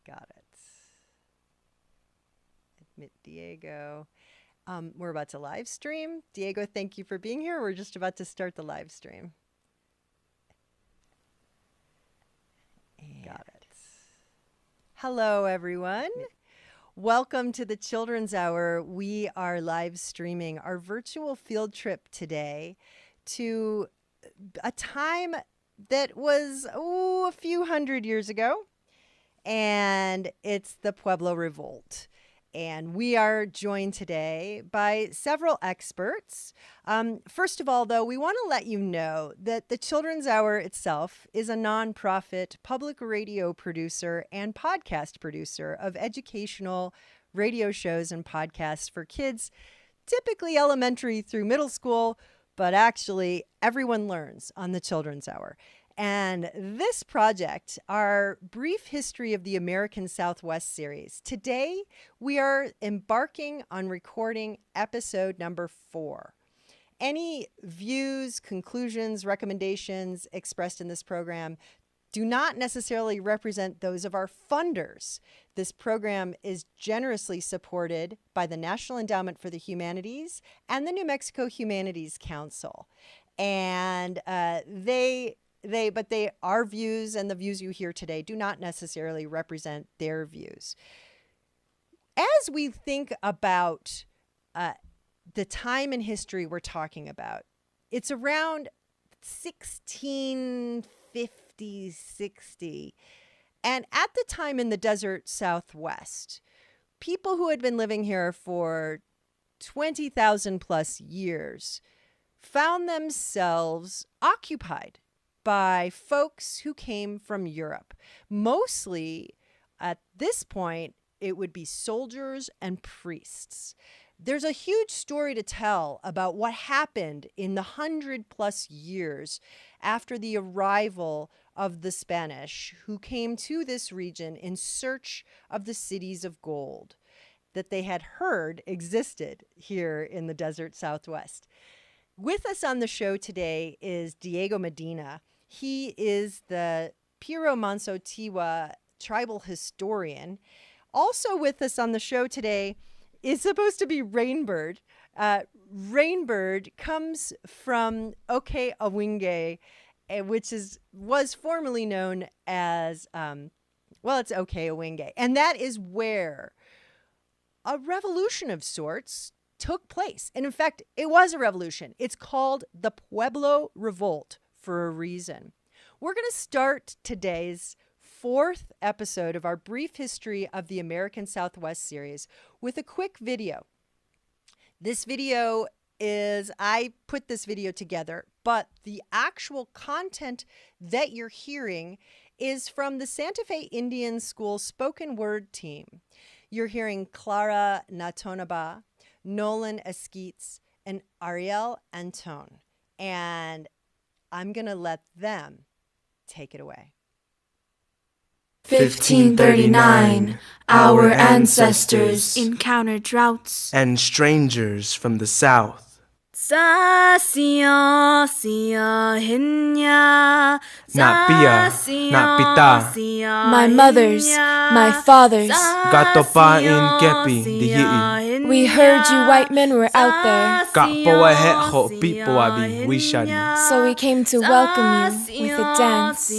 Got it. Admit Diego. We're about to live stream. Diego, thank you for being here. We're just about to start the live stream. Got it. Hello, everyone. Welcome to the Children's Hour. We are live streaming our virtual field trip today to a time that was, a few hundred years ago. And it's the Pueblo Revolt. And we are joined today by several experts. First of all, though, we want to let you know that the Children's Hour itself is a nonprofit public radio producer and podcast producer of educational radio shows and podcasts for kids, typically elementary through middle school, but actually everyone learns on the Children's Hour. And this project, our Brief History of the American Southwest series, today we are embarking on recording episode number 4. Any views, conclusions, recommendations expressed in this program do not necessarily represent those of our funders. This program is generously supported by the National Endowment for the Humanities and the New Mexico Humanities Council. And our views and the views you hear today do not necessarily represent their views. As we think about the time in history we're talking about, it's around 1650, 60. And at the time in the desert Southwest, people who had been living here for 20,000 plus years found themselves occupied by folks who came from Europe. Mostly, at this point, it would be soldiers and priests. There's a huge story to tell about what happened in the 100+ years after the arrival of the Spanish, who came to this region in search of the cities of gold that they had heard existed here in the desert Southwest. With us on the show today is Diego Medina. He is the Piro Manso Tiwa tribal historian. Also with us on the show today is supposed to be Rainbird. Rainbird comes from Oke Awinge, which was formerly known as, it's Oke Awinge. And that is where a revolution of sorts took place. And in fact, it was a revolution. It's called the Pueblo Revolt for a reason. We're going to start today's 4th episode of our Brief History of the American Southwest series with a quick video. This video I put this video together, but the actual content that you're hearing is from the Santa Fe Indian School spoken word team. You're hearing Clara Natonaba, Nolan Eskeets, and Ariel Antone. And I'm going to let them take it away. 1539, our ancestors encountered droughts and strangers from the south. My mothers, my fathers, we heard you white men were out there, so we came to welcome you with a dance.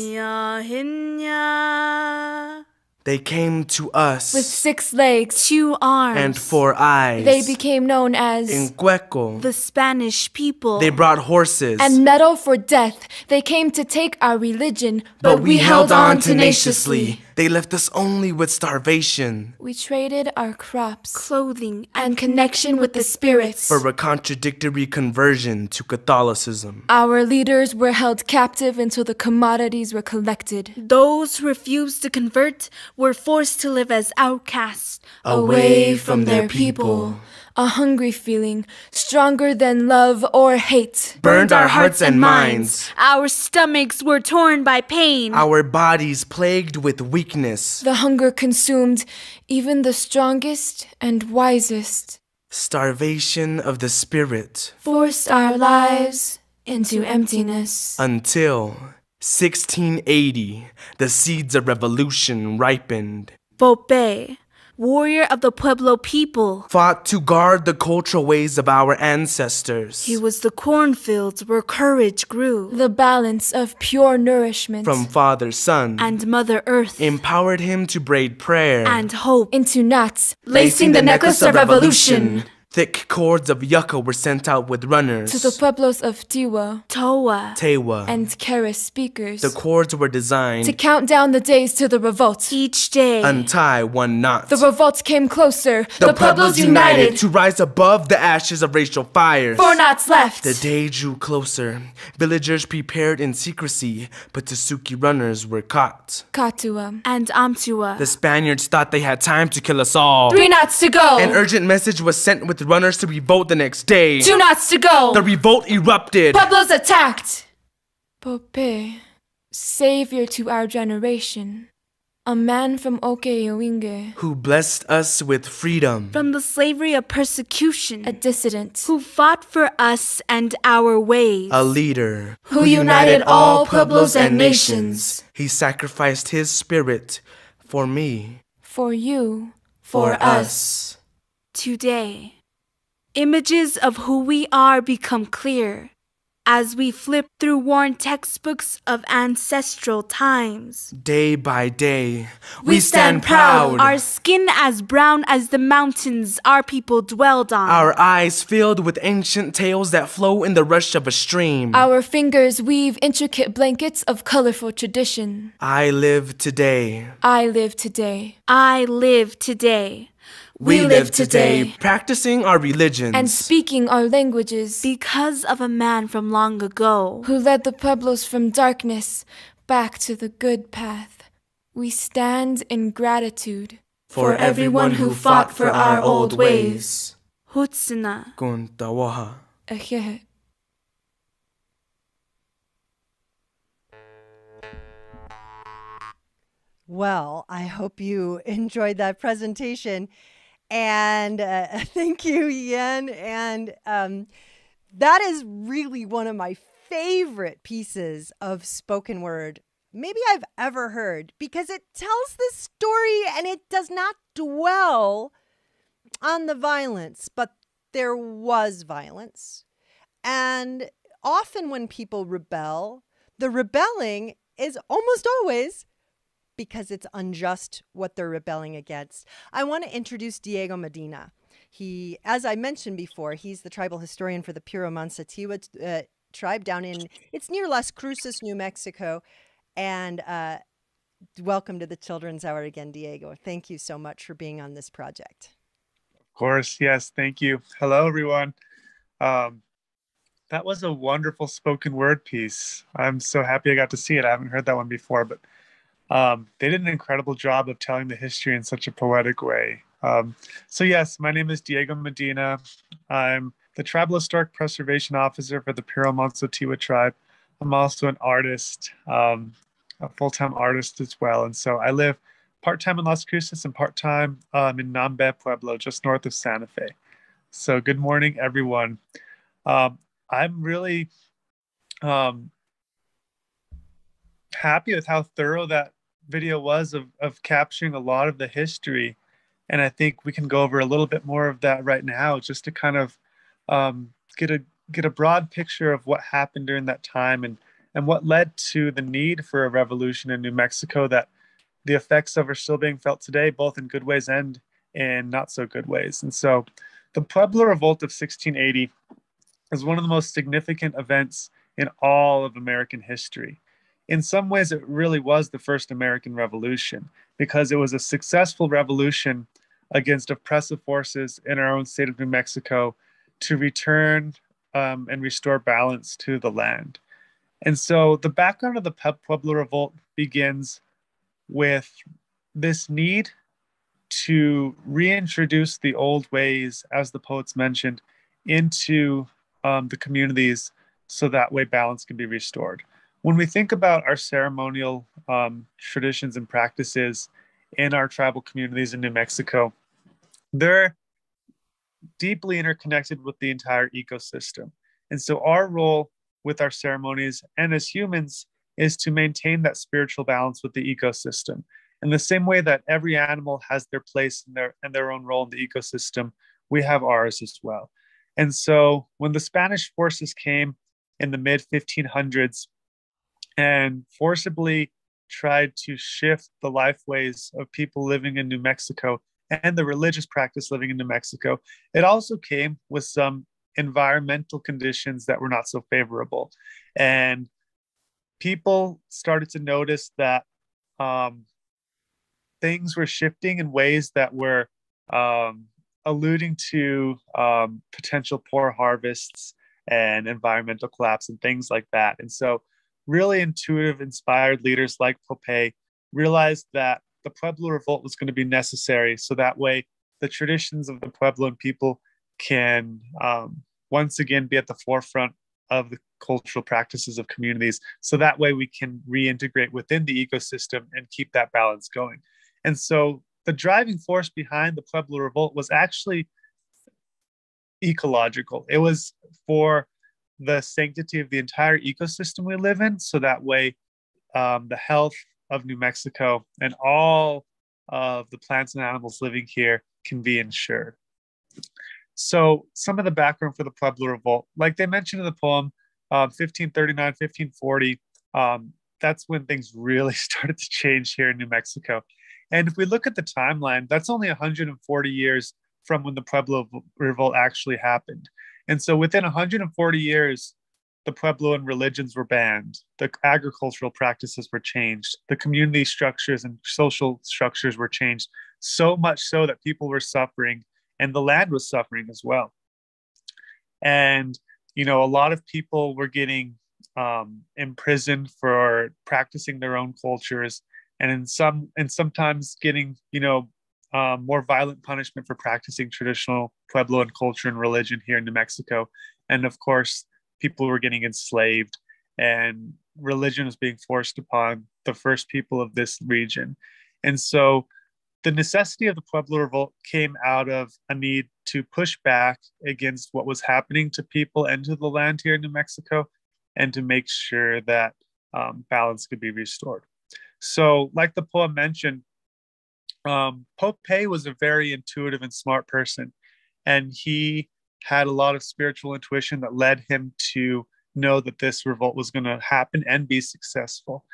They came to us with 6 legs, 2 arms, and 4 eyes. They became known as Ingueco, the Spanish people. They brought horses and metal for death. They came to take our religion, but we held on tenaciously. They left us only with starvation. We traded our crops, clothing, and connection with the spirits for a contradictory conversion to Catholicism. Our leaders were held captive until the commodities were collected. Those who refused to convert were forced to live as outcasts, away from their people. A hungry feeling, stronger than love or hate, burned our hearts and minds. Our stomachs were torn by pain. Our bodies plagued with weakness. The hunger consumed even the strongest and wisest. Starvation of the spirit forced our lives into emptiness. Until 1680, the seeds of revolution ripened. Pope, warrior of the Pueblo people. Fought to guard the cultural ways of our ancestors. He was the cornfields where courage grew. The balance of pure nourishment From Father, Son, and Mother Earth empowered him to braid prayer and hope into knots, lacing the necklace of revolution. Thick cords of yucca were sent out with runners. To the Pueblos of Tiwa, Toa, Tewa. and Keres speakers. The cords were designed to count down the days to the revolt. Each day, untie one knot. The revolt came closer. The Pueblos united to rise above the ashes of racial fires. 4 knots left. The day drew closer. Villagers prepared in secrecy, but Tsuki runners were caught. Katua and Amtua. The Spaniards thought they had time to kill us all. 3 knots to go. An urgent message was sent with runners to revolt the next day. 2 knots to go. The revolt erupted. Pueblos attacked. Pope, savior to our generation. A man from Okeoinge, who blessed us with freedom from the slavery of persecution. A dissident who fought for us and our ways. A leader who united all Pueblos and nations. He sacrificed his spirit for me, for you, for us. Today, images of who we are become clear as we flip through worn textbooks of ancestral times. Day by day, we stand proud. Our skin as brown as the mountains our people dwelled on. Our eyes filled with ancient tales that flow in the rush of a stream. Our fingers weave intricate blankets of colorful tradition. I live today. I live today. I live today. We live today, practicing our religions and speaking our languages because of a man from long ago who led the Pueblos from darkness back to the good path. We stand in gratitude for everyone who fought for our old ways. Hutsina. Kuntawaha. Ehehe. Well, I hope you enjoyed that presentation. And thank you, Yen. And that is really one of my favorite pieces of spoken word maybe I've ever heard, because it tells this story and it does not dwell on the violence, but there was violence. And often when people rebel, the rebelling is almost always because it's unjust what they're rebelling against. I want to introduce Diego Medina. He, as I mentioned before, he's the tribal historian for the Piro Mansa Tiwa tribe down in, it's near Las Cruces, New Mexico. And welcome to the Children's Hour again, Diego. Thank you so much for being on this project. Of course, yes, thank you. Hello, everyone. That was a wonderful spoken word piece. I'm so happy I got to see it. I haven't heard that one before, but they did an incredible job of telling the history in such a poetic way. So yes, my name is Diego Medina. I'm the Tribal Historic Preservation Officer for the Piro Mansa Tiwa tribe. I'm also an artist, a full-time artist as well. And so I live part-time in Las Cruces and part-time in Nambe Pueblo, just north of Santa Fe. So good morning, everyone. I'm really happy with how thorough that video was of capturing a lot of the history. And I think we can go over a little bit more of that right now, just to kind of get a broad picture of what happened during that time and what led to the need for a revolution in New Mexico that the effects of are still being felt today, both in good ways and in not so good ways. And so the Pueblo Revolt of 1680 is one of the most significant events in all of American history. In some ways, it really was the first American Revolution, because it was a successful revolution against oppressive forces in our own state of New Mexico to return and restore balance to the land. And so the background of the Pueblo Revolt begins with this need to reintroduce the old ways, as the poets mentioned, into the communities so that way balance can be restored. When we think about our ceremonial traditions and practices in our tribal communities in New Mexico, they're deeply interconnected with the entire ecosystem. And so our role with our ceremonies and as humans is to maintain that spiritual balance with the ecosystem. In the same way that every animal has their place and their own role in the ecosystem, we have ours as well. And so when the Spanish forces came in the mid 1500s and forcibly tried to shift the lifeways of people living in New Mexico and the religious practice living in New Mexico, it also came with some environmental conditions that were not so favorable. And people started to notice that um, things were shifting in ways that were um, alluding to potential poor harvests and environmental collapse and things like that. And so, really intuitive, inspired leaders like Pope realized that the Pueblo Revolt was going to be necessary. So that way, the traditions of the Puebloan people can once again be at the forefront of the cultural practices of communities. So that way, we can reintegrate within the ecosystem and keep that balance going. And so, the driving force behind the Pueblo Revolt was actually ecological. It was for the sanctity of the entire ecosystem we live in. So that way, the health of New Mexico and all of the plants and animals living here can be ensured. So some of the background for the Pueblo Revolt, like they mentioned in the poem, 1539, 1540, that's when things really started to change here in New Mexico. And if we look at the timeline, that's only 140 years from when the Pueblo Revolt actually happened. And so within 140 years, the Puebloan religions were banned, the agricultural practices were changed, the community structures and social structures were changed, so much so that people were suffering and the land was suffering as well. And, you know, a lot of people were getting imprisoned for practicing their own cultures, and sometimes getting, you know, more violent punishment for practicing traditional Puebloan culture and religion here in New Mexico. And of course, people were getting enslaved, and religion was being forced upon the first people of this region. And so the necessity of the Pueblo Revolt came out of a need to push back against what was happening to people and to the land here in New Mexico, and to make sure that balance could be restored. So, like the poem mentioned, Pope was a very intuitive and smart person, and he had a lot of spiritual intuition that led him to know that this revolt was going to happen and be successful.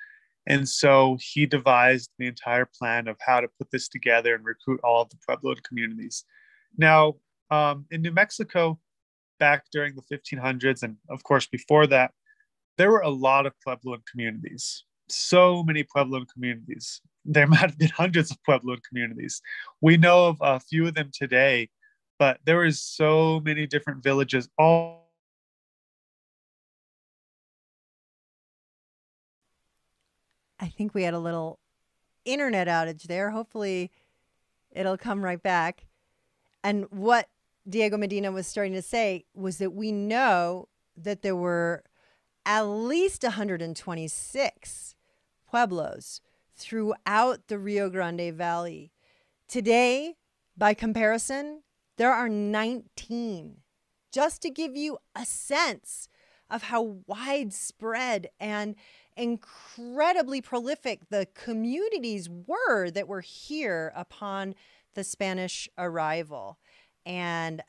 And so he devised the entire plan of how to put this together and recruit all of the Puebloan communities. Now, in New Mexico, back during the 1500s, and of course before that, there were a lot of Puebloan communities. So many Puebloan communities. There might have been hundreds of Puebloan communities. We know of a few of them today, but there was so many different villages all. I think we had a little internet outage there. Hopefully it'll come right back. And what Diego Medina was starting to say was that we know that there were at least 126 pueblos throughout the Rio Grande Valley. Today, by comparison, there are 19, just to give you a sense of how widespread and incredibly prolific the communities were that were here upon the Spanish arrival. And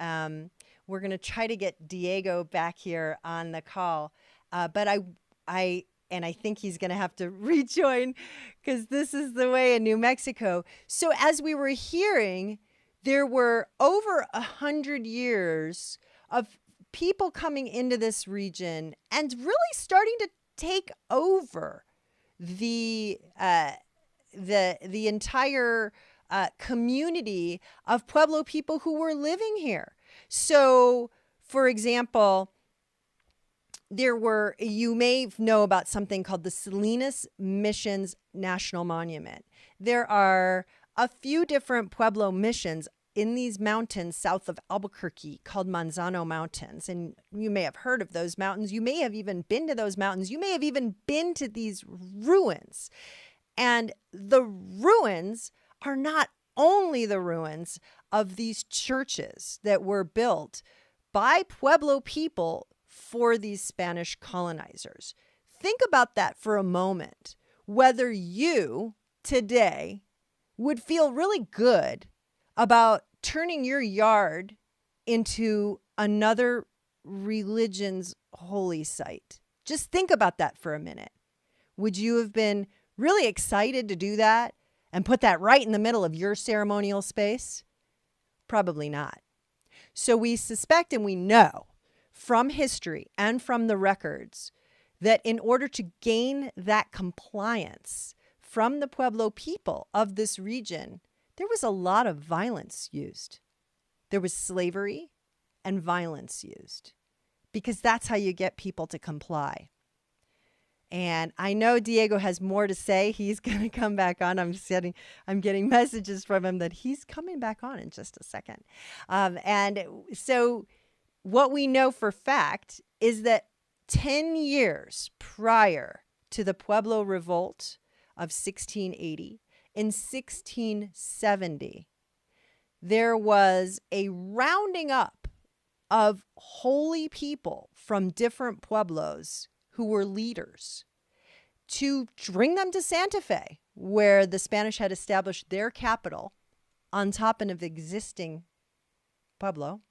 we're going to try to get Diego back here on the call. But I think he's going to have to rejoin, because this is the way in New Mexico. So as we were hearing, there were over 100 years of people coming into this region and really starting to take over the entire community of Pueblo people who were living here. So, for example, you may know about something called the Salinas Missions National Monument. There are a few different Pueblo missions in these mountains south of Albuquerque called Manzano Mountains. And you may have heard of those mountains. You may have even been to those mountains. You may have even been to these ruins. And the ruins are not only the ruins of these churches that were built by Pueblo people for these Spanish colonizers. Think about that for a moment. Whether you today would feel really good about turning your yard into another religion's holy site? Just think about that for a minute. Would you have been really excited to do that and put that right in the middle of your ceremonial space? Probably not. So we suspect and we know from history and from the records that in order to gain that compliance from the Pueblo people of this region, there was a lot of violence used. There was slavery and violence used, because that's how you get people to comply. And I know Diego has more to say. He's going to come back on. I'm getting messages from him that he's coming back on in just a second. And so what we know for fact is that 10 years prior to the Pueblo Revolt of 1680, in 1670, there was a rounding up of holy people from different pueblos who were leaders to bring them to Santa Fe, where the Spanish had established their capital on top of an existing pueblo.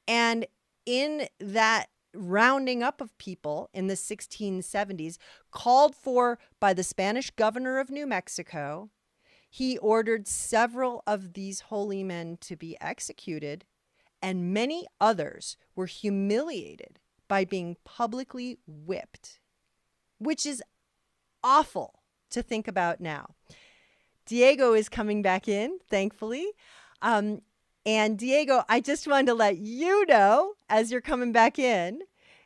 And in that rounding up of people in the 1670s, called for by the Spanish governor of New Mexico, he ordered several of these holy men to be executed, and many others were humiliated by being publicly whipped, which is awful to think about now. Diego is coming back in, thankfully. And Diego, I just wanted to let you know, as you're coming back in,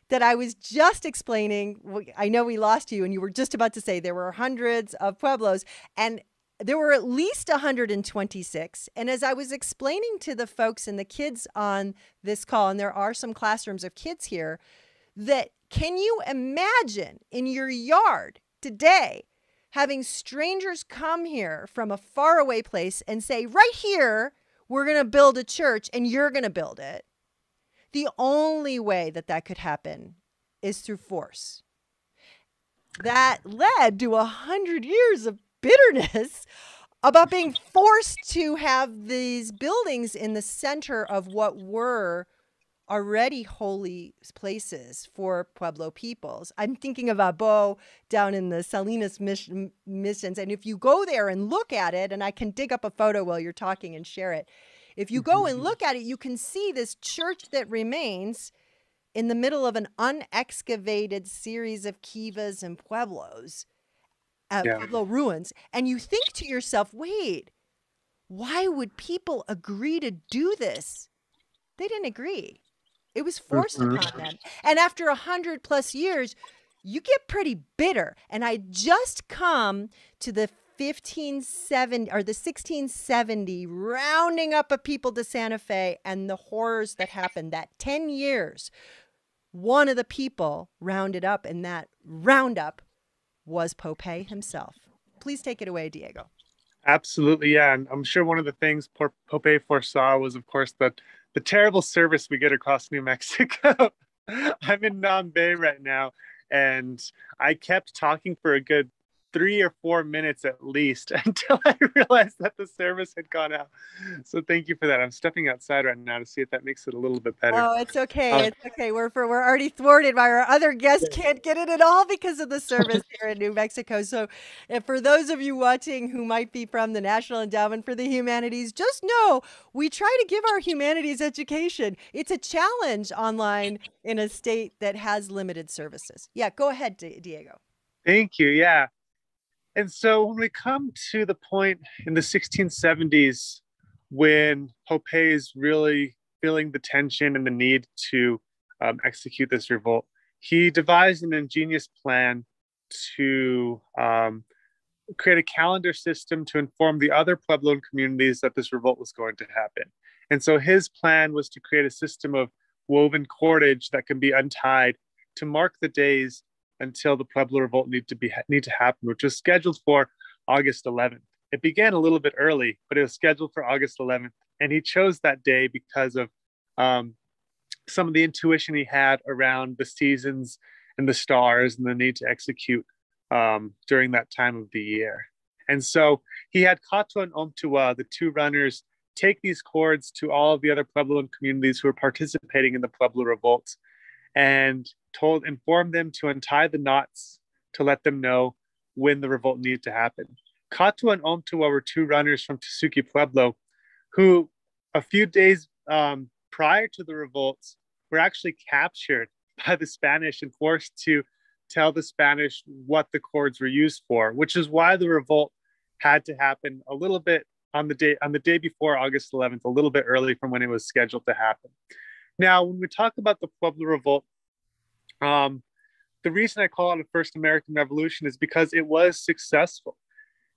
that I was just explaining, I know we lost you, and you were just about to say there were hundreds of pueblos, and there were at least 126. And as I was explaining to the folks and the kids on this call, and there are some classrooms of kids here, that can you imagine in your yard today having strangers come here from a faraway place and say, right here, we're going to build a church and you're going to build it? The only way that that could happen is through force. That led to 100 years of bitterness about being forced to have these buildings in the center of what were already holy places for Pueblo peoples. I'm thinking of Abo down in the Salinas missions. And if you go there and look at it, and I can dig up a photo while you're talking and share it. If you go and look at it, you can see this church that remains in the middle of an unexcavated series of kivas and pueblos, Pueblo ruins. And you think to yourself, wait, why would people agree to do this? They didn't agree. It was forced upon them. And after 100+ years, you get pretty bitter. And I just come to the 1570 or the 1670 rounding up of people to Santa Fe and the horrors that happened. That 10 years, one of the people rounded up, and that roundup was Pope himself. Please take it away, Diego. Absolutely, yeah. And I'm sure one of the things Pope foresaw was, of course, the terrible service we get across New Mexico. I'm in Nam Bay right now, and I kept talking for a good 3 or 4 minutes at least until I realized that the service had gone out. So thank you for that. I'm stepping outside right now to see if that makes it a little bit better. Oh, it's okay. It's okay. We're already thwarted by our other guests. Can't get it at all because of the service here in New Mexico. So for those of you watching who might be from the National Endowment for the Humanities, just know we try to give our humanities education. It's a challenge online in a state that has limited services. Yeah, go ahead, Diego. Thank you. Yeah. And so when we come to the point in the 1670s when Pope is really feeling the tension and the need to execute this revolt, he devised an ingenious plan to create a calendar system to inform the other Puebloan communities that this revolt was going to happen. And so his plan was to create a system of woven cordage that can be untied to mark the days until the Pueblo Revolt need to happen, which was scheduled for August 11th. It began a little bit early, but it was scheduled for August 11th. And he chose that day because of some of the intuition he had around the seasons and the stars and the need to execute during that time of the year. And so he had Cato and Omtua, the two runners, take these cords to all of the other Puebloan communities who were participating in the Pueblo Revolt and informed them to untie the knots to let them know when the revolt needed to happen. Cato and Omtua were two runners from Tesuque Pueblo who, a few days prior to the revolts, were actually captured by the Spanish and forced to tell the Spanish what the cords were used for, which is why the revolt had to happen a little bit on the day before August 11th, a little bit early from when it was scheduled to happen. Now, when we talk about the Pueblo Revolt, the reason I call it a first American Revolution is because it was successful.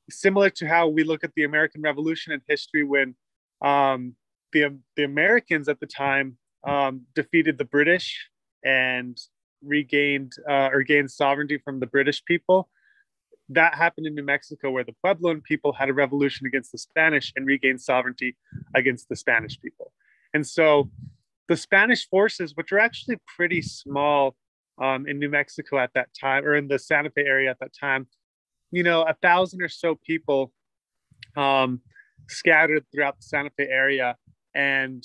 Similar to how we look at the American Revolution in history, when the Americans at the time defeated the British and gained sovereignty from the British people. That happened in New Mexico, where the Puebloan people had a revolution against the Spanish and regained sovereignty against the Spanish people. And so the Spanish forces, which were actually pretty small in New Mexico at that time, or in the Santa Fe area at that time, 1,000 or so people scattered throughout the Santa Fe area, and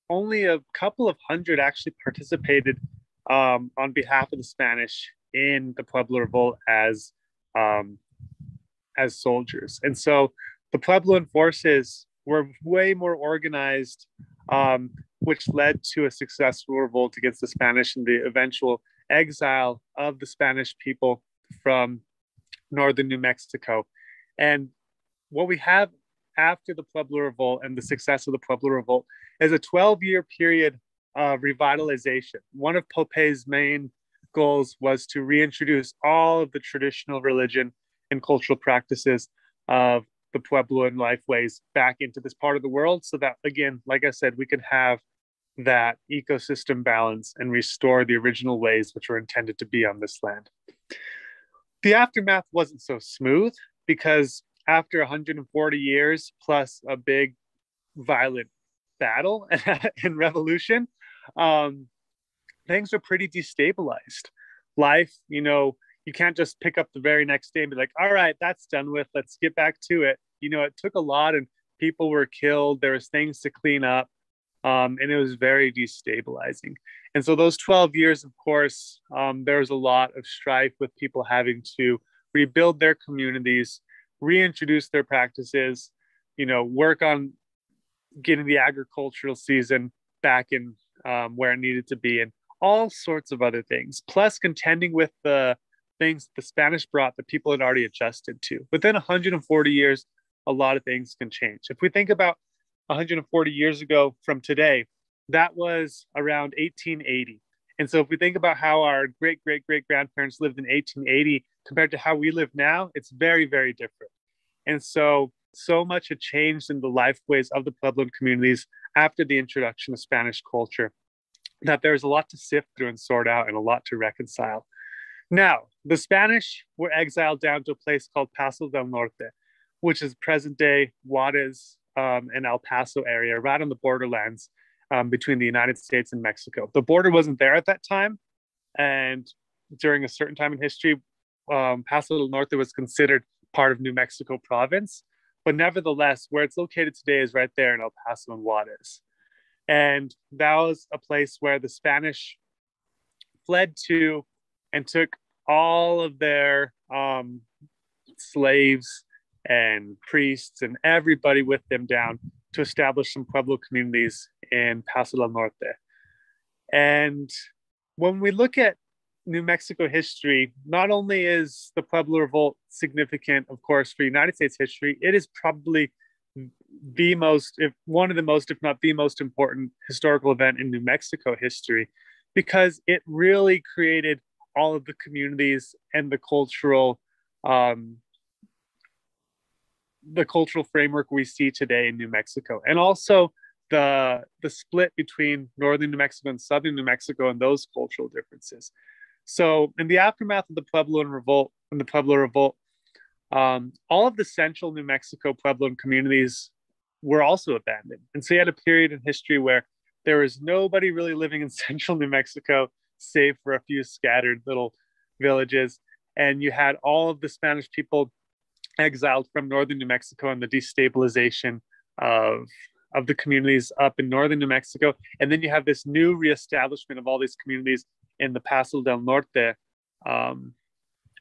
only a couple of hundred actually participated on behalf of the Spanish in the Pueblo Revolt as soldiers. And so the Puebloan forces were way more organized, which led to a successful revolt against the Spanish and the eventual exile of the Spanish people from northern New Mexico. And what we have after the Pueblo Revolt and the success of the Pueblo Revolt is a 12-year period of revitalization. One of Popé's main goals was to reintroduce all of the traditional religion and cultural practices of the Puebloan lifeways back into this part of the world, so that, again, like I said, we can have that ecosystem balance and restore the original ways which were intended to be on this land. The aftermath wasn't so smooth, because after 140 years plus a big violent battle and revolution, things were pretty destabilized. Life, you can't just pick up the very next day and be like, all right, that's done with, let's get back to it. It took a lot, and people were killed. There was things to clean up, and it was very destabilizing. And so those 12 years, of course, there was a lot of strife with people having to rebuild their communities, reintroduce their practices, work on getting the agricultural season back in where it needed to be, and all sorts of other things, plus contending with the things the Spanish brought that people had already adjusted to. Within 140 years, a lot of things can change. If we think about 140 years ago from today, that was around 1880. And so if we think about how our great-great-great-grandparents lived in 1880 compared to how we live now, it's very, very different. And so much had changed in the lifeways of the Puebloan communities after the introduction of Spanish culture that there's a lot to sift through and sort out, and a lot to reconcile. Now, the Spanish were exiled down to a place called Paso del Norte, which is present-day Juarez and El Paso area, right on the borderlands between the United States and Mexico. The border wasn't there at that time, and during a certain time in history, Paso del Norte was considered part of New Mexico province, but nevertheless, where it's located today is right there in El Paso and Juarez. And that was a place where the Spanish fled to and took all of their slaves and priests and everybody with them down to establish some Pueblo communities in Paso del Norte. And when we look at New Mexico history, not only is the Pueblo Revolt significant, of course, for United States history, it is probably one of the most, if not the most important historical event in New Mexico history, because it really created all of the communities and the cultural framework we see today in New Mexico, and also the split between northern New Mexico and southern New Mexico and those cultural differences. So in the aftermath of the Pueblo Revolt, all of the central New Mexico Puebloan communities were also abandoned. And so you had a period in history where there was nobody really living in central New Mexico, save for a few scattered little villages. And you had all of the Spanish people exiled from northern New Mexico and the destabilization of the communities up in northern New Mexico. And then you have this new reestablishment of all these communities in the Paso del Norte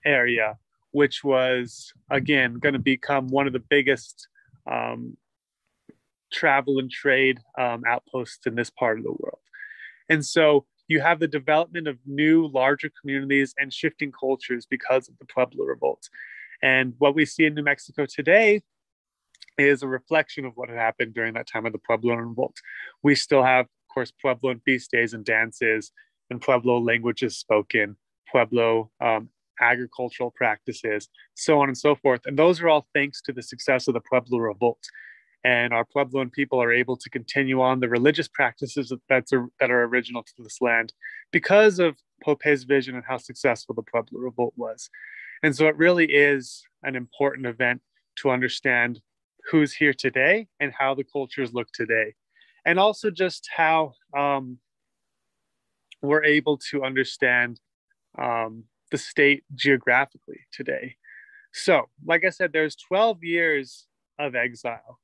area, which was, again, going to become one of the biggest travel and trade outposts in this part of the world. And so you have the development of new, larger communities and shifting cultures because of the Pueblo Revolt. And what we see in New Mexico today is a reflection of what had happened during that time of the Pueblo Revolt. We still have, of course, Puebloan feast days and dances, and Pueblo languages spoken, Pueblo agricultural practices, so on and so forth. And those are all thanks to the success of the Pueblo Revolt. And our Puebloan people are able to continue on the religious practices that are original to this land because of Pope's vision and how successful the Pueblo Revolt was. And so it really is an important event to understand who's here today and how the cultures look today. And also just how we're able to understand the state geographically today. So, like I said, there's 12 years of exile.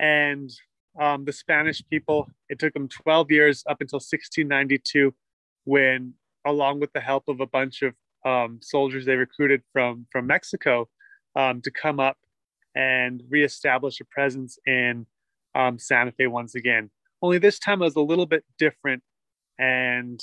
And the Spanish people, it took them 12 years up until 1692, when, along with the help of a bunch of soldiers they recruited from Mexico, to come up and reestablish a presence in Santa Fe once again. Only this time it was a little bit different. And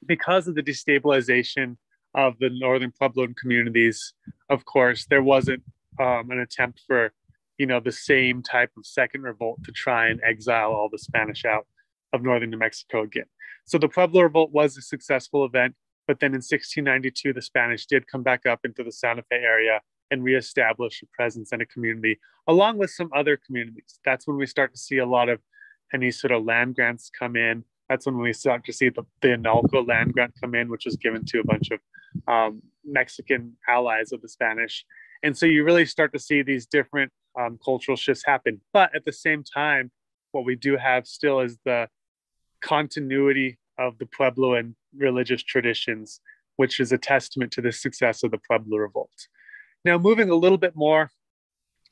because of the destabilization of the northern Puebloan communities, of course, there wasn't an attempt for, the same type of second revolt to try and exile all the Spanish out of northern New Mexico again. So the Pueblo Revolt was a successful event, but then in 1692, the Spanish did come back up into the Santa Fe area and reestablish a presence and a community, along with some other communities. That's when we start to see a lot of any sort of land grants come in. That's when we start to see the Analco land grant come in, which was given to a bunch of Mexican allies of the Spanish. And so you really start to see these different cultural shifts happen. But at the same time, what we do have still is the continuity of the Puebloan religious traditions, which is a testament to the success of the Pueblo Revolt. Now, moving a little bit more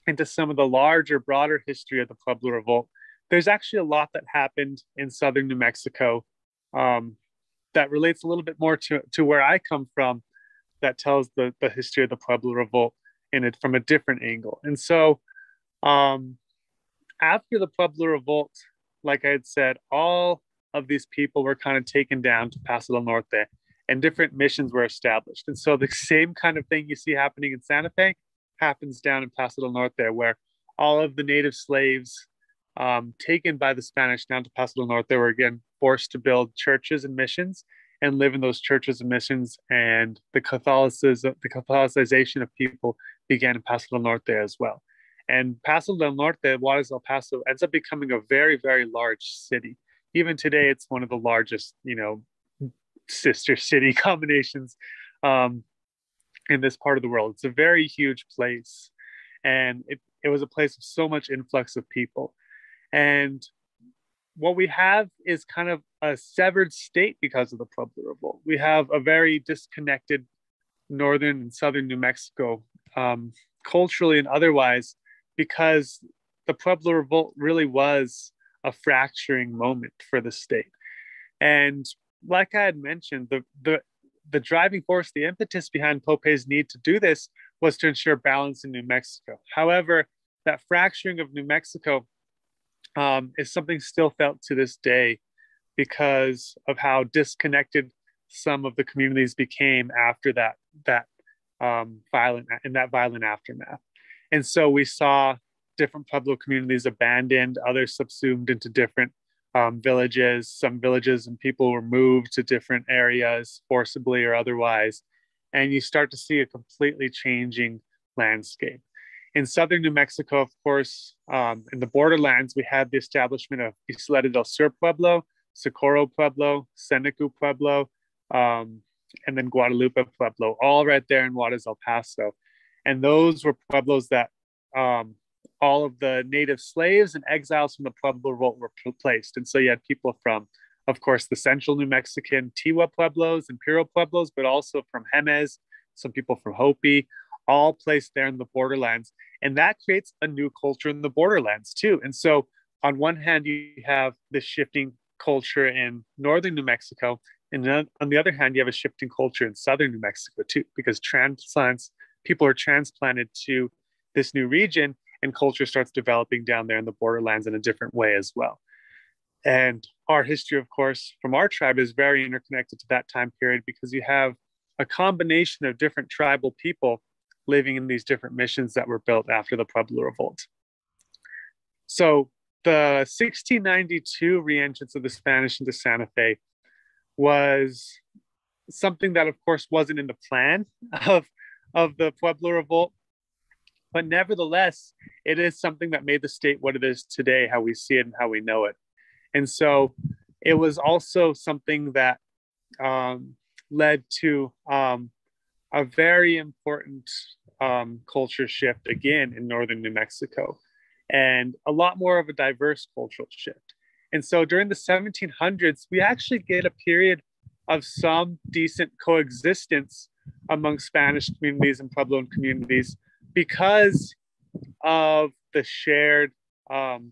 into some of the larger, broader history of the Pueblo Revolt, there's actually a lot that happened in southern New Mexico that relates a little bit more to where I come from, that tells the history of the Pueblo Revolt in it from a different angle. And so after the Pueblo Revolt, like I had said, all of these people were kind of taken down to Paso del Norte, and different missions were established. And so the same kind of thing you see happening in Santa Fe happens down in Paso del Norte, where all of the native slaves taken by the Spanish down to Paso del Norte were again forced to build churches and missions and live in those churches and missions. And the Catholicization of people began in Paso del Norte as well. And Paso del Norte, Juarez El Paso, ends up becoming a very, very large city. Even today, it's one of the largest, sister city combinations in this part of the world. It's a very huge place. And it was a place of so much influx of people. And what we have is kind of a severed state because of the Pueblo Revolt. We have a very disconnected northern and southern New Mexico, culturally and otherwise, because the Pueblo Revolt really was a fracturing moment for the state. And like I had mentioned, the driving force, the impetus behind Pope's need to do this was to ensure balance in New Mexico. However, that fracturing of New Mexico is something still felt to this day because of how disconnected some of the communities became after that violent aftermath. And so we saw different Pueblo communities abandoned, others subsumed into different villages. Some villages and people were moved to different areas forcibly or otherwise. And you start to see a completely changing landscape. In southern New Mexico, of course, in the borderlands, we had the establishment of Isleta del Sur Pueblo, Socorro Pueblo, Senecu Pueblo, and then Guadalupe Pueblo, all right there in Juarez El Paso. And those were pueblos that all of the native slaves and exiles from the Pueblo Revolt were placed. And so you had people from, of course, the central New Mexican Tiwa Pueblos and Piro Pueblos, but also from Jemez, some people from Hopi, all placed there in the borderlands. And that creates a new culture in the borderlands too. And so on one hand, you have this shifting culture in northern New Mexico. And then on the other hand, you have a shifting culture in southern New Mexico too, because transplants, people are transplanted to this new region and culture starts developing down there in the borderlands in a different way as well. And our history, of course, from our tribe is very interconnected to that time period because you have a combination of different tribal people living in these different missions that were built after the Pueblo Revolt. So the 1692 re-entrance of the Spanish into Santa Fe was something that, of course, wasn't in the plan of the Pueblo Revolt. But nevertheless, it is something that made the state what it is today, how we see it and how we know it. And so it was also something that led to a very important culture shift again in northern New Mexico, and a lot more of a diverse cultural shift. And so during the 1700s, we actually get a period of some decent coexistence among Spanish communities and Puebloan communities because of the shared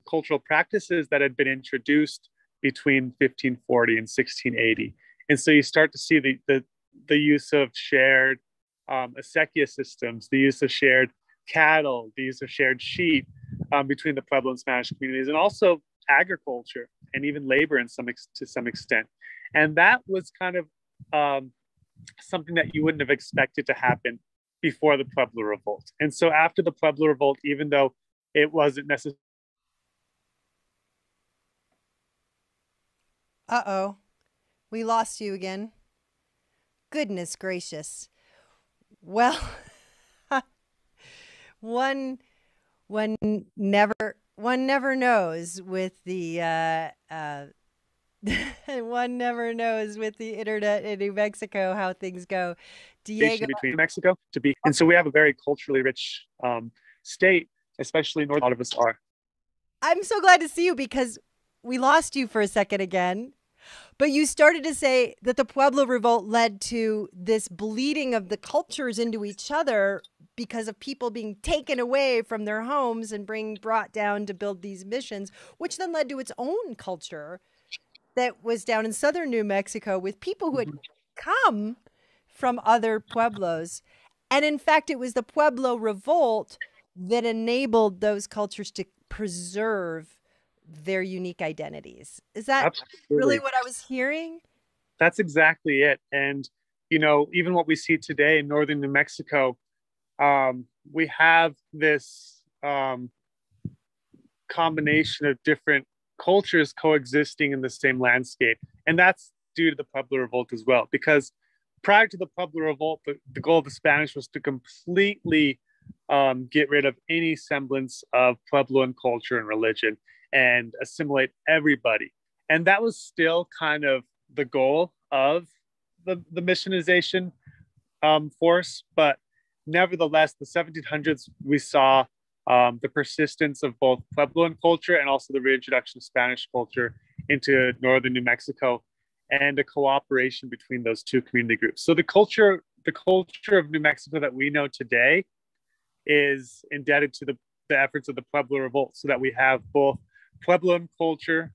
cultural practices that had been introduced between 1540 and 1680. And so you start to see the use of shared acequia systems, the use of shared cattle, the use of shared sheep between the Pueblo and Spanish communities, and also agriculture and even labor to some extent. And that was kind of something that you wouldn't have expected to happen before the Pueblo Revolt. And so after the Pueblo Revolt, even though it wasn't necessarily... Uh-oh. We lost you again. Goodness gracious. Well, one never knows with the one never knows with the internet in New Mexico how things go. Diego, between Mexico to be, and so we have a very culturally rich state, especially north. A lot of us are. I'm so glad to see you because we lost you for a second again. But you started to say that the Pueblo Revolt led to this bleeding of the cultures into each other because of people being taken away from their homes and brought down to build these missions, which then led to its own culture that was down in southern New Mexico with people who had come from other pueblos. And in fact, it was the Pueblo Revolt that enabled those cultures to preserve their unique identities. Is that Absolutely. Really what I was hearing? That's exactly it. And, you know, even what we see today in northern New Mexico, we have this combination of different cultures coexisting in the same landscape. And that's due to the Pueblo Revolt as well, because prior to the Pueblo Revolt, the goal of the Spanish was to completely get rid of any semblance of Puebloan culture and religion and assimilate everybody. And that was still kind of the goal of the missionization force. But nevertheless, the 1700s, we saw the persistence of both Puebloan culture and also the reintroduction of Spanish culture into northern New Mexico, and a cooperation between those two community groups. So the culture of New Mexico that we know today is indebted to the efforts of the Pueblo Revolt, so that we have both Puebloan culture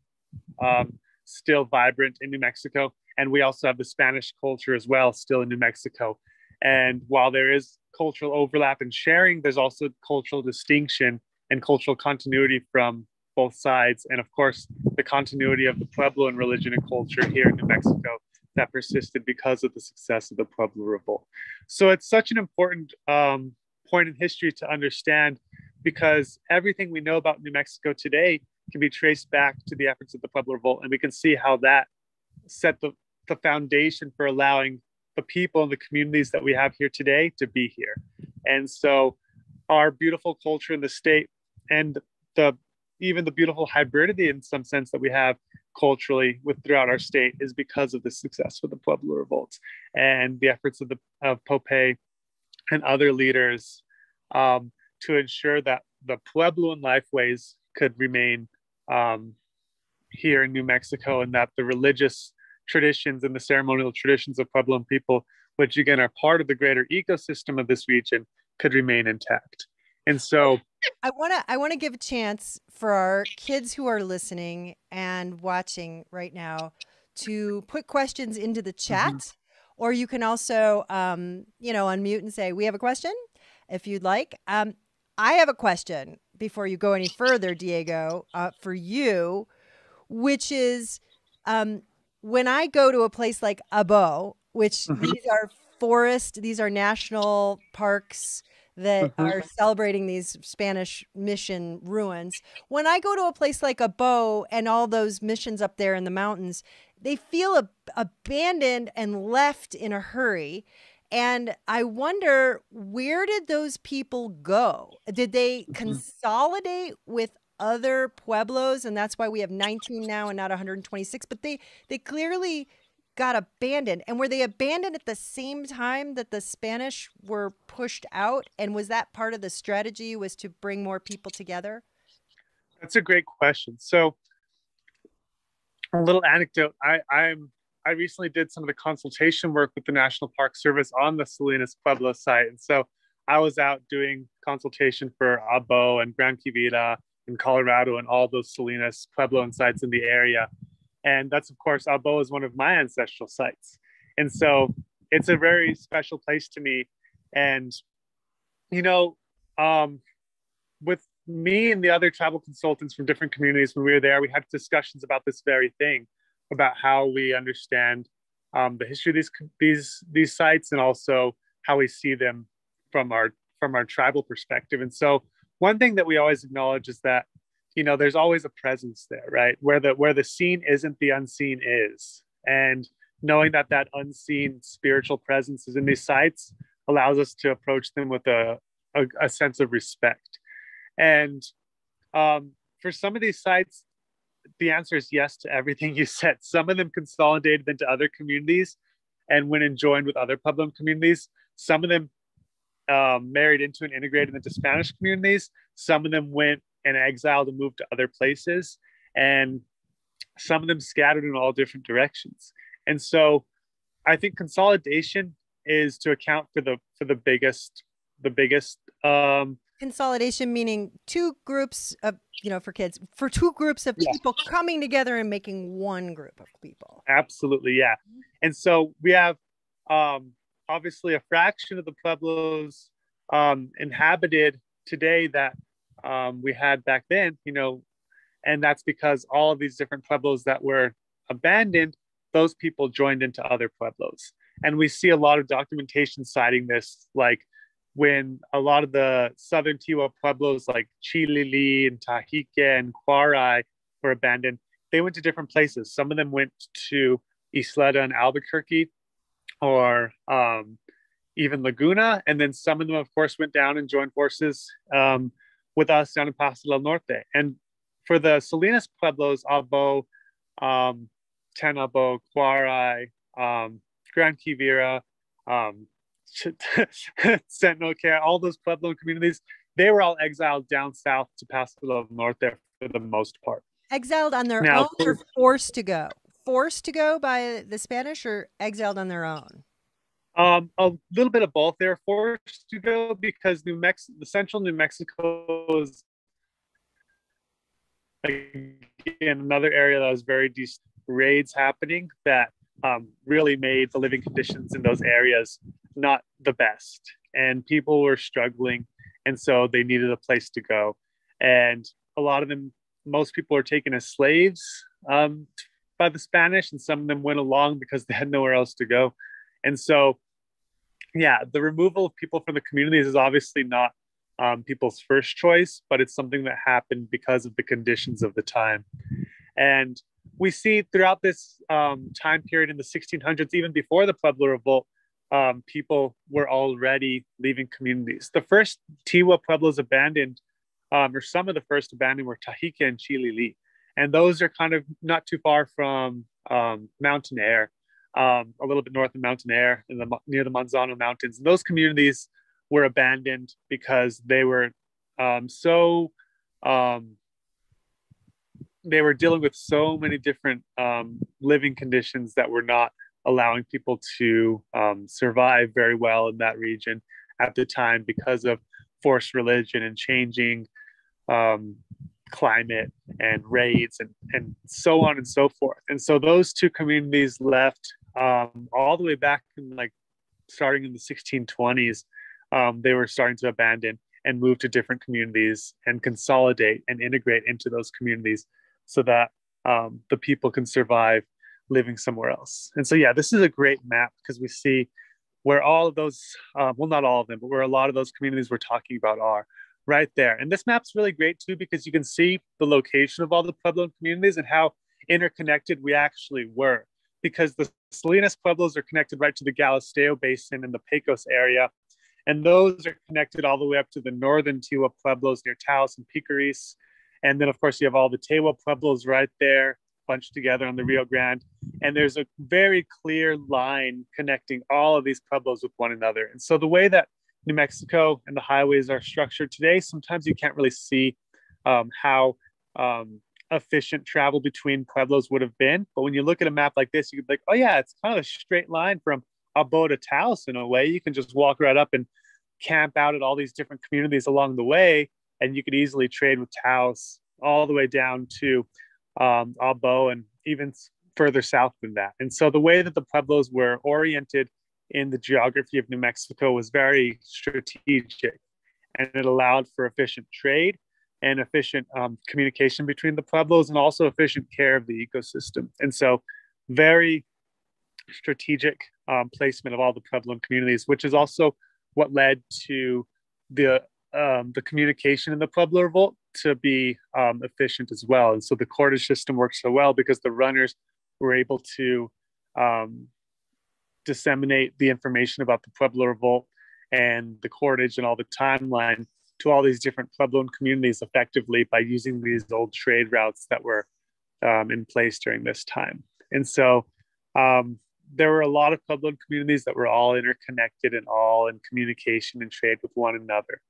still vibrant in New Mexico, and we also have the Spanish culture as well still in New Mexico. And while there is cultural overlap and sharing, there's also cultural distinction and cultural continuity from both sides. And of course, the continuity of the Puebloan religion and culture here in New Mexico that persisted because of the success of the Pueblo Revolt. So it's such an important point in history to understand, because everything we know about New Mexico today can be traced back to the efforts of the Pueblo Revolt. And we can see how that set the foundation for allowing the people and the communities that we have here today to be here. And so our beautiful culture in the state, and even the beautiful hybridity in some sense that we have culturally throughout our state, is because of the success of the Pueblo Revolt and the efforts of Pope and other leaders to ensure that the Puebloan lifeways could remain here in New Mexico, and that the religious traditions and the ceremonial traditions of Puebloan people, which again are part of the greater ecosystem of this region, could remain intact. And so I want to give a chance for our kids who are listening and watching right now to put questions into the chat, or you can also, unmute and say, we have a question if you'd like. I have a question before you go any further, Diego, for you, which is when I go to a place like Abo, which these are these are national parks that are celebrating these Spanish mission ruins. When I go to a place like Abo and all those missions up there in the mountains, they feel abandoned and left in a hurry. And I wonder, where did those people go? Did they consolidate with other pueblos, and that's why we have 19 now and not 126? But they clearly got abandoned. And were they abandoned at the same time that the Spanish were pushed out? And was that part of the strategy, was to bring more people together? That's a great question. So a little anecdote. I recently did some of the consultation work with the National Park Service on the Salinas Pueblo site. And so I was out doing consultation for Abo and Gran Quivira in Colorado and all those Salinas Pueblo sites in the area. And that's, of course, Abo is one of my ancestral sites. And so it's a very special place to me. And, with me and the other travel consultants from different communities, when we were there, we had discussions about this very thing, about how we understand the history of these sites, and also how we see them from our tribal perspective. And so one thing that we always acknowledge is that, there's always a presence there, right? Where the seen isn't, the unseen is. And knowing that unseen spiritual presence is in these sites allows us to approach them with a sense of respect. And for some of these sites, the answer is yes to everything you said. Some of them consolidated into other communities and went and joined with other Pueblo communities. Some of them married into and integrated into Spanish communities. Some of them went and exiled and moved to other places. And some of them scattered in all different directions. And so I think consolidation is to account for the biggest consolidation, meaning two groups of, for kids, for two groups of people coming together and making one group of people. Absolutely. Yeah. And so we have obviously a fraction of the Pueblos inhabited today that we had back then, and that's because all of these different Pueblos that were abandoned, those people joined into other Pueblos. And we see a lot of documentation citing this, like when a lot of the southern Tiwa Pueblos like Chilili and Tajique and Quarai were abandoned, they went to different places. Some of them went to Isleta and Albuquerque, or even Laguna. And then some of them, of course, went down and joined forces with us down in Paso del Norte. And for the Salinas Pueblos, Abo, Tenabo, Quarai, Gran Quivira, Sentinel Care, all those Pueblo communities, they were all exiled down south to Paso del Norte for the most part. Exiled on their own, or forced to go? Forced to go by the Spanish, or exiled on their own? A little bit of both. They were forced to go because the central New Mexico is, again, another area that was very decent. Raids happening that really made the living conditions in those areas not the best, and people were struggling, and so they needed a place to go. And a lot of them, most people were taken as slaves by the Spanish, and some of them went along because they had nowhere else to go. And so, yeah, the removal of people from the communities is obviously not people's first choice, but it's something that happened because of the conditions of the time. And we see throughout this time period in the 1600s, even before the Pueblo Revolt, people were already leaving communities. The first Tiwa Pueblos abandoned, or some of the first abandoned, were Tajique and Chilili. And those are kind of not too far from Mountain Air, a little bit north of Mountain Air, near the Manzano Mountains. And those communities were abandoned because they were they were dealing with so many different living conditions that were not allowing people to survive very well in that region. at the time because of forced religion and changing climate and raids and so on and so forth. And so those two communities left all the way back in like starting in the 1620s. They were starting to abandon and move to different communities and consolidate and integrate into those communities so that the people can survive living somewhere else. And so, yeah, this is a great map because we see where all of those, well, not all of them, but where a lot of those communities we're talking about are right there. And this map's really great too because you can see the location of all the Pueblo communities and how interconnected we actually were, because the Salinas Pueblos are connected right to the Galisteo Basin and the Pecos area. And those are connected all the way up to the northern Tiwa Pueblos near Taos and Picaris. And then, of course, you have all the Tewa Pueblos right there, bunched together on the Rio Grande. And there's a very clear line connecting all of these Pueblos with one another. And so the way that New Mexico and the highways are structured today, sometimes you can't really see how efficient travel between Pueblos would have been. But when you look at a map like this, you could be like, oh yeah, it's kind of a straight line from Abo to Taos in a way. You can just walk right up and camp out at all these different communities along the way, and you could easily trade with Taos all the way down to Abo and even further south than that. And so the way that the Pueblos were oriented in the geography of New Mexico was very strategic, and it allowed for efficient trade and efficient communication between the Pueblos and also efficient care of the ecosystem. And so very strategic placement of all the Pueblo communities, which is also what led to the communication in the Pueblo Revolt to be efficient as well. And so the cordage system works so well because the runners were able to disseminate the information about the Pueblo Revolt and the cordage and all the timeline to all these different Puebloan communities effectively by using these old trade routes that were in place during this time. And so there were a lot of Puebloan communities that were all interconnected and all in communication and trade with one another.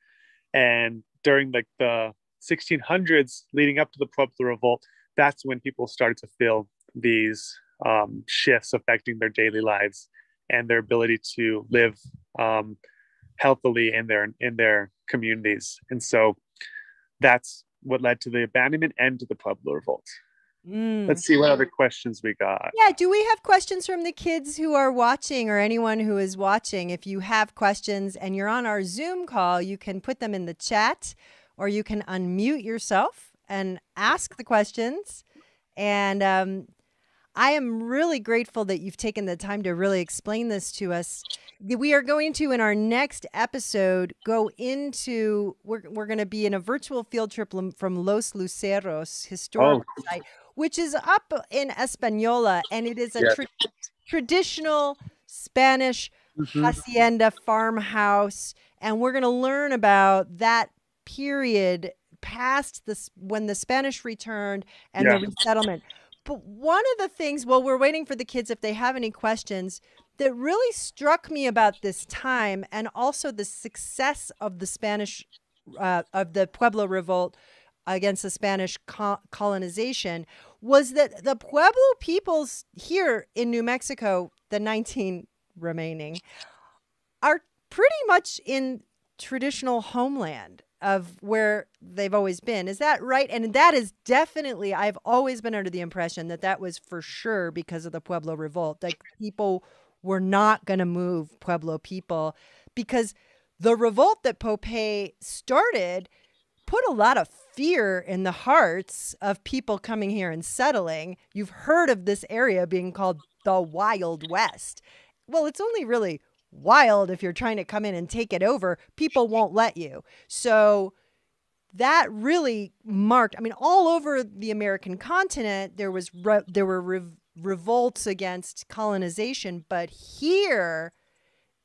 And during the 1600s, leading up to the Pueblo Revolt, that's when people started to feel these shifts affecting their daily lives and their ability to live healthily in their communities. And so that's what led to the abandonment and to the Pueblo Revolt. Let's see what other questions we got. Yeah, do we have questions from the kids who are watching or anyone who is watching? If you have questions and you're on our Zoom call, you can put them in the chat or you can unmute yourself and ask the questions. And I am really grateful that you've taken the time to really explain this to us. We are going to, in our next episode, go into, we're going to be in a virtual field trip from Los Luceros historical site, which is up in Española, and it is a traditional Spanish hacienda farmhouse, and we're going to learn about that period past this when the Spanish returned and the resettlement. But one of the things, while we're waiting for the kids, if they have any questions, that really struck me about this time and also the success of the Spanish, of the Pueblo Revolt against the Spanish colonization was that the Pueblo peoples here in New Mexico, the 19 remaining, are pretty much in traditional homeland of where they've always been. Is that right? And that is definitely, I've always been under the impression that that was for sure because of the Pueblo Revolt. Like people were not going to move Pueblo people because the revolt that Popeye started put a lot of fear in the hearts of people coming here and settling. You've heard of this area being called the Wild West. Well, it's only really wild if you're trying to come in and take it over. People won't let you. So that really marked, I mean, all over the American continent, there were revolts against colonization, but here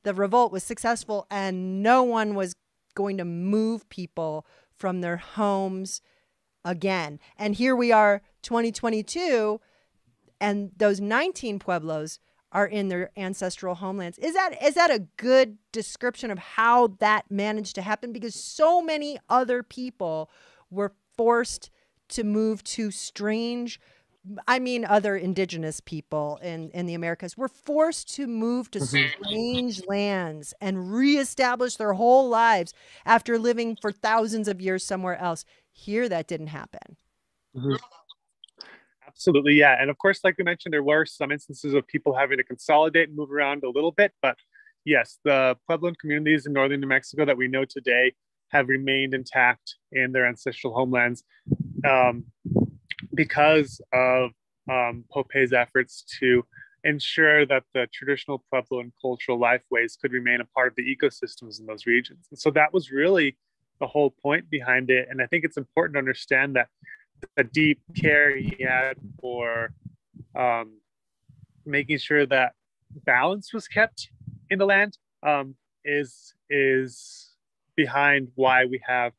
the revolt was successful and no one was going to move people from their homes again. And here we are, 2022, and those 19 pueblos are in their ancestral homelands. Is that a good description of how that managed to happen? Because so many other people were forced to move to strange I mean, other indigenous people in the Americas were forced to move to strange lands and reestablish their whole lives after living for thousands of years somewhere else. Here, that didn't happen. Mhm. Absolutely, yeah. And of course, like we mentioned, there were some instances of people having to consolidate and move around a little bit. But yes, the Puebloan communities in northern New Mexico that we know today have remained intact in their ancestral homelands, um, because of Pope's efforts to ensure that the traditional Pueblo and cultural lifeways could remain a part of the ecosystems in those regions. And so that was really the whole point behind it. And I think it's important to understand that the deep care he had for um, making sure that balance was kept in the land, is behind why we have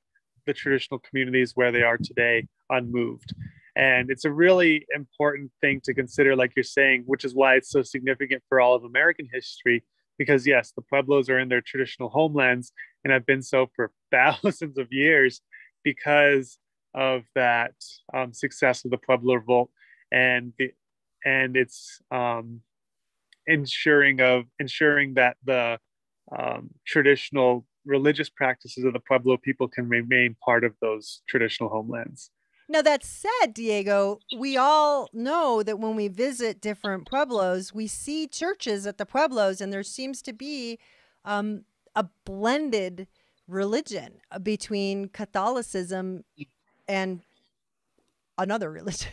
the traditional communities where they are today unmoved. And it's a really important thing to consider, like you're saying, which is why it's so significant for all of American history. Because, yes, the Pueblos are in their traditional homelands and have been so for thousands of years because of that success of the Pueblo Revolt and its ensuring that the traditional religious practices of the Pueblo people can remain part of those traditional homelands. Now, that said, Diego, we all know that when we visit different pueblos, we see churches at the pueblos, and there seems to be a blended religion between Catholicism and another religion,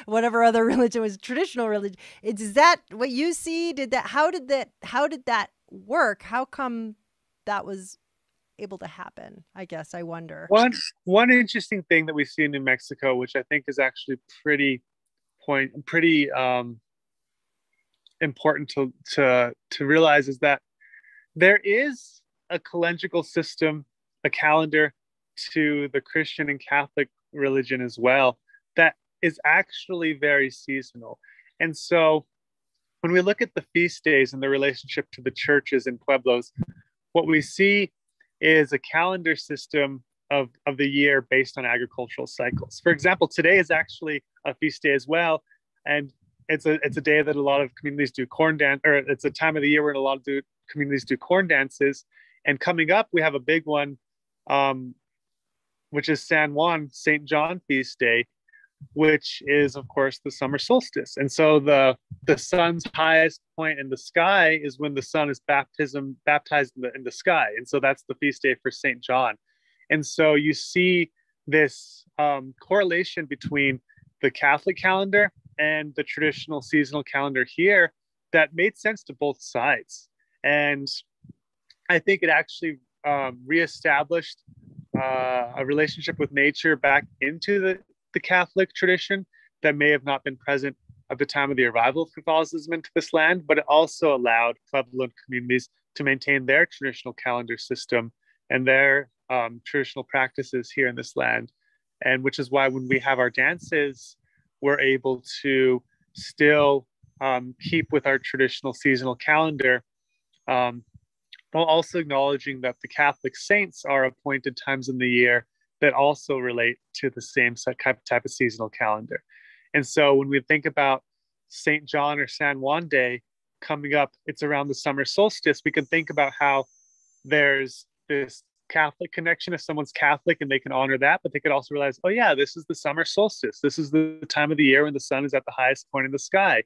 whatever other religion was traditional religion. Is that what you see? How did that work? How come that was able to happen? I guess I wonder. One interesting thing that we see in New Mexico, which I think is actually pretty important to realize, is that there is a calendrical system, a calendar to the Christian and Catholic religion as well, that is actually very seasonal. And so when we look at the feast days and the relationship to the churches in Pueblos, what we see is a calendar system of the year based on agricultural cycles. For example, today is actually a feast day as well. And it's a day that a lot of communities do corn dance, or it's a time of the year where a lot of communities do corn dances. And coming up, we have a big one, which is San Juan, St. John feast day, which is, of course, the summer solstice. And so the sun's highest point in the sky is when the sun is baptized in the sky. And so that's the feast day for St. John. And so you see this correlation between the Catholic calendar and the traditional seasonal calendar here that made sense to both sides. And I think it actually reestablished a relationship with nature back into the Catholic tradition that may have not been present at the time of the arrival of Catholicism into this land, but it also allowed Pueblo communities to maintain their traditional calendar system and their traditional practices here in this land. And which is why when we have our dances, we're able to still keep with our traditional seasonal calendar, while also acknowledging that the Catholic saints are appointed times in the year that also relate to the same type of seasonal calendar. And so when we think about St. John or San Juan Day coming up, it's around the summer solstice. We can think about how there's this Catholic connection. If someone's Catholic and they can honor that, but they could also realize, oh yeah, this is the summer solstice. This is the time of the year when the sun is at the highest point in the sky.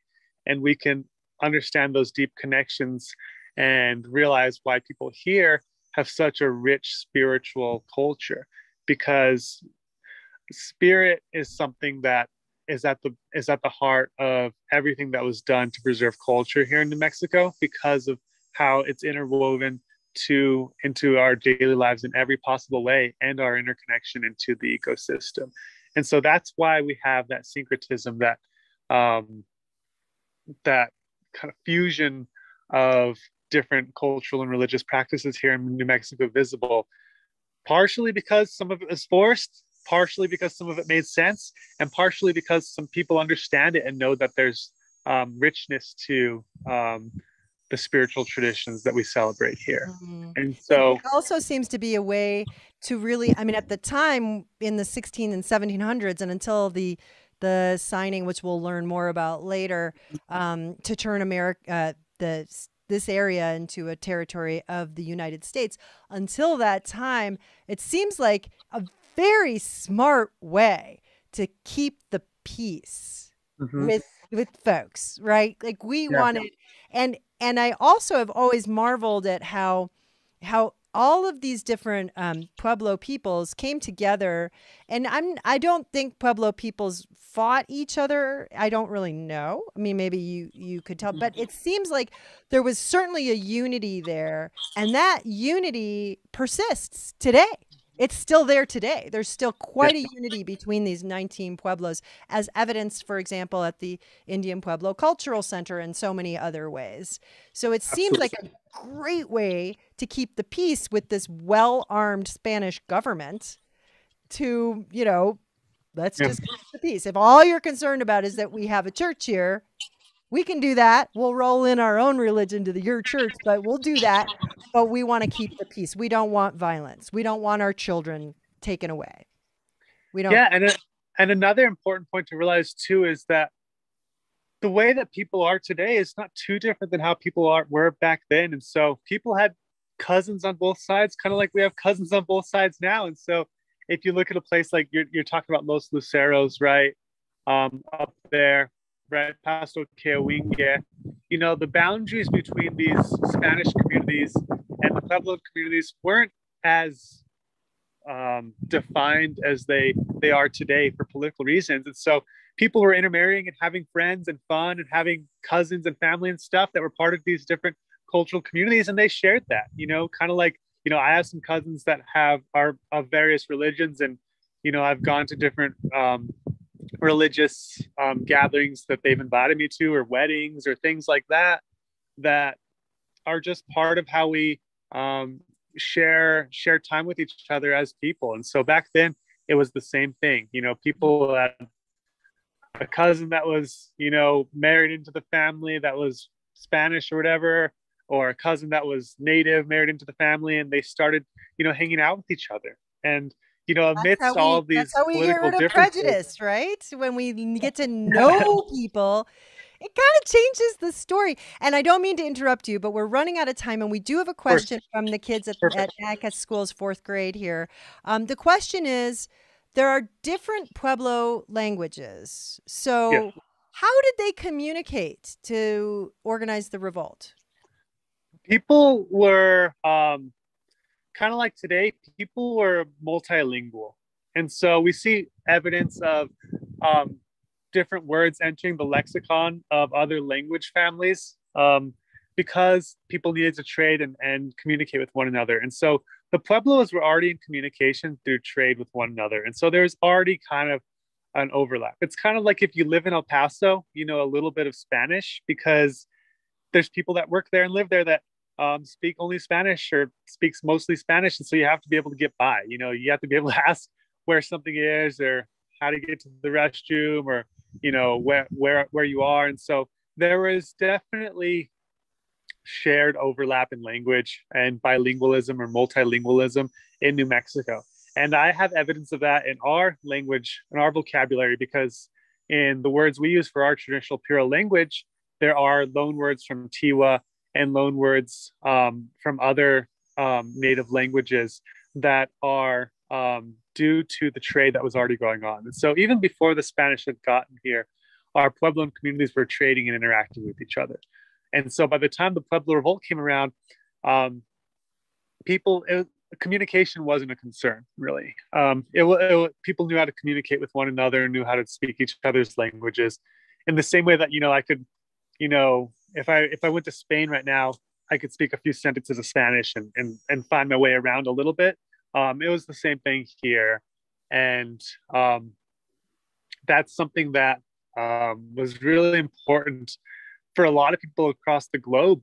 And we can understand those deep connections and realize why people here have such a rich spiritual culture, because spirit is something that is at the heart of everything that was done to preserve culture here in New Mexico, because of how it's interwoven into our daily lives in every possible way, and our interconnection into the ecosystem. And so that's why we have that syncretism, that that kind of fusion of different cultural and religious practices here in New Mexico visible, partially because some of it is forced, partially because some of it made sense, and partially because some people understand it and know that there's richness to the spiritual traditions that we celebrate here. Mm-hmm. And so it also seems to be a way to really, I mean, at the time in the 16 and 1700s and until the the signing, which we'll learn more about later, to turn this area into a territory of the United States. Until that time, it seems like a very smart way to keep the peace with folks, right? Like we wanted, and I also have always marveled at how all of these different Pueblo peoples came together, and I don't think Pueblo peoples fought each other. I don't really know. I mean, maybe you could tell, but it seems like there was certainly a unity there, and that unity persists today. It's still there today. There's still quite a unity between these 19 pueblos, as evidenced, for example, at the Indian Pueblo Cultural Center and so many other ways. So it seems like a great way to keep the peace with this well-armed Spanish government to, let's just keep the peace. If all you're concerned about is that we have a church here, we can do that. We'll roll in our own religion to your church, but we'll do that. But we want to keep the peace. We don't want violence. We don't want our children taken away. We don't. Yeah, and another important point to realize too is that the way that people are today is not too different than how people were back then. And so people had cousins on both sides, kind of like we have cousins on both sides now. And so if you look at a place like you're talking about Los Luceros, right, up there, right, Paso Quehuingue, the boundaries between these Spanish communities and the Pueblo communities weren't as defined as they are today for political reasons. And so people were intermarrying and having friends and fun and having cousins and family and stuff that were part of these different cultural communities, and they shared that, kind of like, I have some cousins that are of various religions, and I've gone to different religious gatherings that they've invited me to, or weddings or things like that are just part of how we share time with each other as people. And so back then it was the same thing. People had a cousin that was married into the family that was Spanish or whatever, or a cousin that was native married into the family, and they started hanging out with each other. And amidst all of these that's how we get rid of prejudice, right? When we get to know people, it kind of changes the story. And I don't mean to interrupt you, but we're running out of time, and we do have a question from the kids at NACA School's 4th grade here. The question is, there are different Pueblo languages. So how did they communicate to organize the revolt? People were kind of like today, people were multilingual. And so we see evidence of different words entering the lexicon of other language families because people needed to trade and communicate with one another. And so the Pueblos were already in communication through trade with one another. And so there's already kind of an overlap. It's kind of like if you live in El Paso, a little bit of Spanish, because there's people that work there and live there that speak only Spanish or speaks mostly Spanish. And so you have to be able to get by. You have to be able to ask where something is, or how to get to the restroom, or where you are. And so there was definitely shared overlap in language and bilingualism or multilingualism in New Mexico. And I have evidence of that in our language, in our vocabulary, because in the words we use for our traditional Puro language, there are loan words from Tiwa and loan words from other native languages that are due to the trade that was already going on. And so even before the Spanish had gotten here, our Puebloan communities were trading and interacting with each other. And so by the time the Pueblo Revolt came around, communication wasn't a concern, really. People knew how to communicate with one another, knew how to speak each other's languages in the same way that, I could, if I went to Spain right now, I could speak a few sentences of Spanish and find my way around a little bit. It was the same thing here. And that's something that was really important for a lot of people across the globe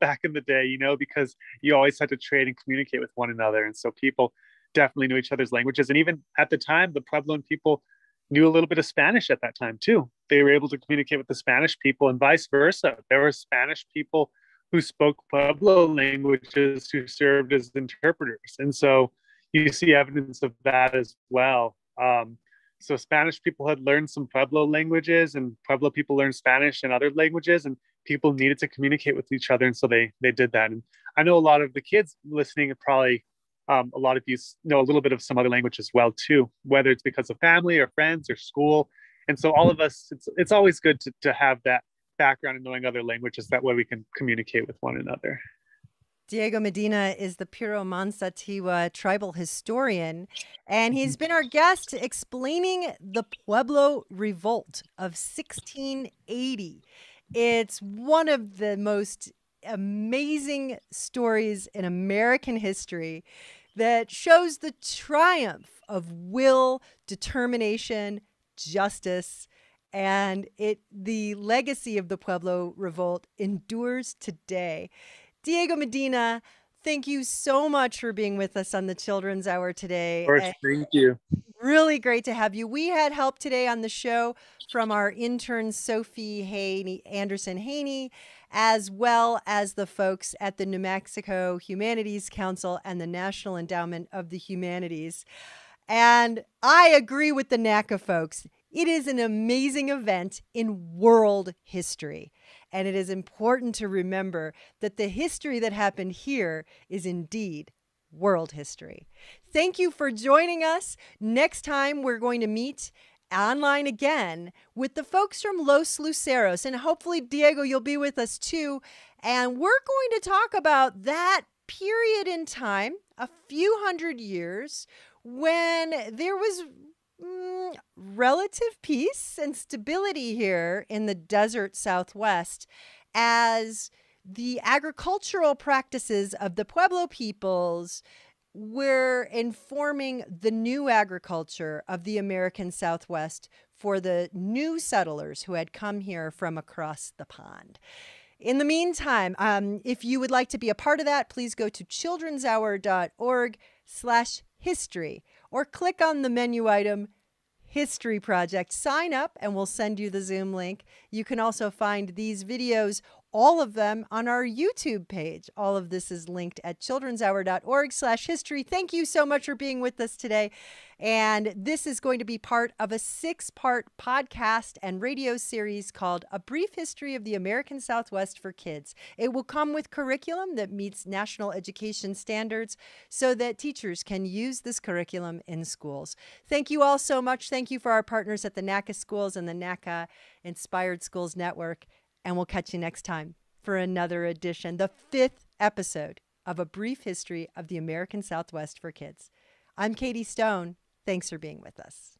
back in the day, because you always had to trade and communicate with one another. And so people definitely knew each other's languages. And even at the time, the Puebloan people knew a little bit of Spanish at that time too. They were able to communicate with the Spanish people and vice versa. There were Spanish people who spoke Pueblo languages who served as interpreters. And so you see evidence of that as well. So Spanish people had learned some Pueblo languages, and Pueblo people learned Spanish and other languages, and people needed to communicate with each other, and so they did that. And I know a lot of the kids listening are probably a lot of you know a little bit of some other language as well too, whether it's because of family or friends or school. And so all of us, it's always good to have that background in knowing other languages. That way we can communicate with one another. Diego Medina is the Piro Mansa Tiwa tribal historian, and he's been our guest explaining the Pueblo Revolt of 1680. It's one of the most amazing stories in American history that shows the triumph of will, determination, justice, and the legacy of the Pueblo Revolt endures today. Diego Medina, thank you so much for being with us on the Children's Hour today. Of course, thank you. Really great to have you. We had help today on the show from our intern, Sophie Anderson Haney, as well as the folks at the New Mexico Humanities Council and the National Endowment of the Humanities. And I agree with the NACA folks. It is an amazing event in world history. And it is important to remember that the history that happened here is indeed world history. Thank you for joining us. Next time, we're going to meet online again with the folks from Los Luceros. And hopefully, Diego, you'll be with us too. And we're going to talk about that period in time, a few hundred years, when there was relative peace and stability here in the desert Southwest, as the agricultural practices of the Pueblo peoples were informing the new agriculture of the American Southwest for the new settlers who had come here from across the pond. In the meantime, if you would like to be a part of that, please go to childrenshour.org/history or click on the menu item History Project. Sign up and we'll send you the Zoom link. You can also find these videos, all of them, on our YouTube page. All of this is linked at childrenshour.org/history. Thank you so much for being with us today. And this is going to be part of a 6-part podcast and radio series called A Brief History of the American Southwest for Kids. It will come with curriculum that meets national education standards so that teachers can use this curriculum in schools. Thank you all so much. Thank you for our partners at the NACA Schools and the NACA Inspired Schools Network. And we'll catch you next time for another edition, the 5th episode of A Brief History of the American Southwest for Kids. I'm Katie Stone. Thanks for being with us.